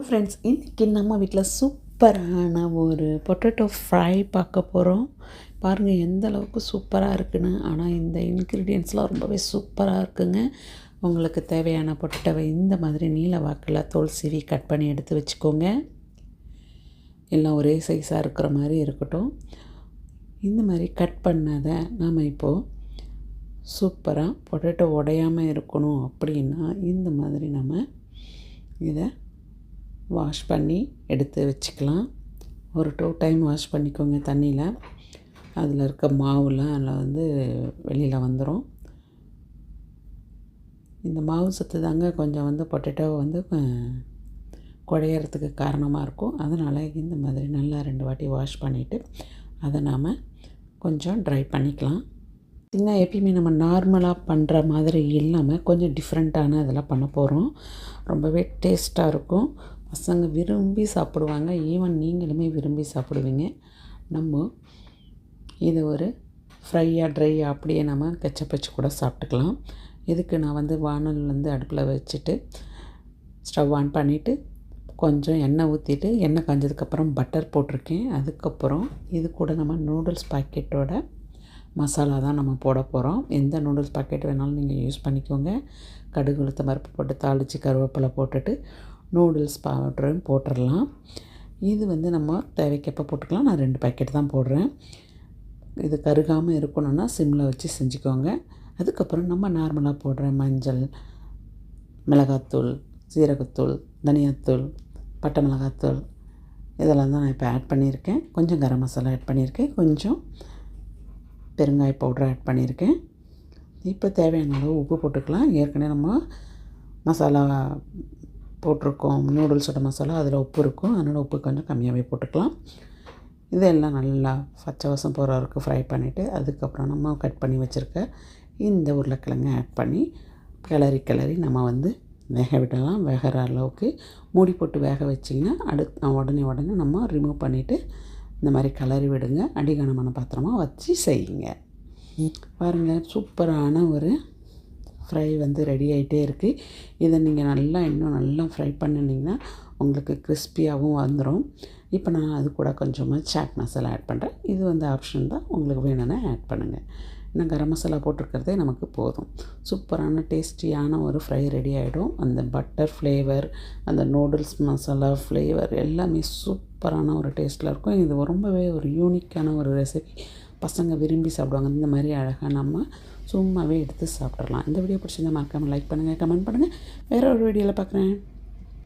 Friends, இன்றைக்கி நம்ம வீட்டில் சூப்பரான ஒரு பொட்டேட்டோ ஃப்ரை பார்க்க போகிறோம். பாருங்கள் எந்த அளவுக்கு சூப்பராக இருக்குன்னு. ஆனால் இந்த இன்க்ரீடியன்ட்ஸ்லாம் ரொம்பவே சூப்பராக இருக்குங்க. உங்களுக்கு தேவையான பொட்டேட்டோவை இந்த மாதிரி நீல வாக்கில் தோல் சீவி கட் பண்ணி எடுத்து வச்சுக்கோங்க. எல்லாம் ஒரே சைஸாக இருக்கிற மாதிரி இருக்கட்டும். இந்த மாதிரி கட் பண்ணதை நாம் இப்போது சூப்பராக பொட்டேட்டோ உடையாமல் இருக்கணும் அப்படின்னா இந்த மாதிரி நம்ம இதை வாஷ் பண்ணி எடுத்து வச்சுக்கலாம். ஒரு 2 டைம் வாஷ் பண்ணிக்கோங்க தண்ணியில். அதில் இருக்க மாவுலாம் அதில் வெளியில் வந்துடும். இந்த மாவு சத்து தாங்க கொஞ்சம் பொட்டேட்டோவை குழையறதுக்கு காரணமாக இருக்கும். அதனால் இந்த மாதிரி நல்லா 2 வாட்டி வாஷ் பண்ணிவிட்டு அதை நாம் கொஞ்சம் ட்ரை பண்ணிக்கலாம். பார்த்திங்கன்னா எப்பயுமே நம்ம நார்மலாக பண்ணுற மாதிரி இல்லாமல் கொஞ்சம் டிஃப்ரெண்ட்டான இதெல்லாம் பண்ண போகிறோம். ரொம்பவே டேஸ்ட்டாக இருக்கும். பசங்க விரும்பி சாப்பிடுவாங்க. ஈவன் நீங்களுமே விரும்பி சாப்பிடுவீங்க. நம்ம இதை ஒரு ஃப்ரையாக ட்ரையாக அப்படியே நம்ம கெச்சப் வச்சு கூட சாப்பிட்டுக்கலாம். இதுக்கு நான் வானல் அடுப்பில் வச்சுட்டு ஸ்டவ் ஆன் பண்ணிவிட்டு கொஞ்சம் எண்ணெய் ஊற்றிட்டு எண்ணெய் காஞ்சதுக்கப்புறம் பட்டர் போட்டிருக்கேன். அதுக்கப்புறம் இது கூட நம்ம நூடுல்ஸ் பாக்கெட்டோட மசாலா தான் நம்ம போட போகிறோம். எந்த நூடுல்ஸ் பாக்கெட் வேணாலும் நீங்கள் யூஸ் பண்ணிக்கோங்க. கடுகு உளுத்தம் பருப்பு போட்டு தாளித்து கருவேப்பிலை போட்டுட்டு நூடுல்ஸ் பவுடரும் போட்டுடலாம். இது நம்ம தேவைக்கப்போ போட்டுக்கலாம். நான் 2 பாக்கெட் தான் போடுறேன். இது கருகாமல் இருக்கணும்னா சிம்மில் வச்சு செஞ்சுக்கோங்க. அதுக்கப்புறம் நம்ம நார்மலாக போடுற மஞ்சள், மிளகாத்தூள், சீரகத்தூள், தனியாத்தூள், பட்டை மிளகாத்தூள் இதெல்லாம் தான் நான் இப்போ ஆட் பண்ணியிருக்கேன். கொஞ்சம் கரம் மசாலா ஆட் பண்ணியிருக்கேன். கொஞ்சம் பெருங்காய பவுடர் ஆட் பண்ணியிருக்கேன். இப்போ தேவையான அளவு உப்பு போட்டுக்கலாம். ஏற்கனவே நம்ம மசாலா போட்டிருக்கோம், நூடுல்ஸோட மசாலா, அதில் உப்பு இருக்கும். அதனால் உப்பு கொஞ்சம் கம்மியாகவே போட்டுக்கலாம். இதெல்லாம் நல்லா பச்சை வாசம் போகிற வரைக்கும் ஃப்ரை பண்ணிவிட்டு அதுக்கப்புறம் நம்ம கட் பண்ணி வச்சுருக்க இந்த உருளைக்கிழங்கை ஆட் பண்ணி கிளறி நம்ம வேக விடலாம். வேகிற அளவுக்கு மூடி போட்டு வேக வச்சிங்கன்னா உடனே நம்ம ரிமூவ் பண்ணிவிட்டு இந்த மாதிரி கிளறி விடுங்க. அடிகனமான பாத்திரமாக வச்சு செய்யுங்க. பாருங்கள், சூப்பரான ஒரு ஃப்ரை ரெடி ஆகிட்டே இருக்குது. இதை நீங்கள் இன்னும் நல்லா ஃப்ரை பண்ணினீங்கன்னா உங்களுக்கு கிறிஸ்பியாகவும் வந்துடும். இப்போ நான் அது கூட கொஞ்சமாக சாட் மசாலா ஆட் பண்ணுறேன். இது ஆப்ஷன் தான், உங்களுக்கு வேணும்னா ஆட் பண்ணுங்கள். இன்னும் கரம் மசாலா போட்டிருக்கிறதே நமக்கு போதும். சூப்பரான டேஸ்டியான ஒரு ஃப்ரை ரெடி ஆகிடும். அந்த பட்டர் ஃப்ளேவர், அந்த நூடுல்ஸ் மசாலா ஃப்ளேவர் எல்லாமே சூப்பரான ஒரு டேஸ்ட்டில் இருக்கும். இது ரொம்பவே ஒரு யூனிக்கான ஒரு ரெசிபி. பசங்க விரும்பி சாப்பிடுவாங்க. இந்த மாதிரி அழகாக நம்ம சும்மாவே எடுத்து சாப்பிட்றலாம். இந்த வீடியோ பிடிச்சிருந்தா மறக்காமல் லைக் பண்ணுங்கள், கமெண்ட் பண்ணுங்கள். வேறு ஒரு வீடியோவில் பார்க்குறேன்.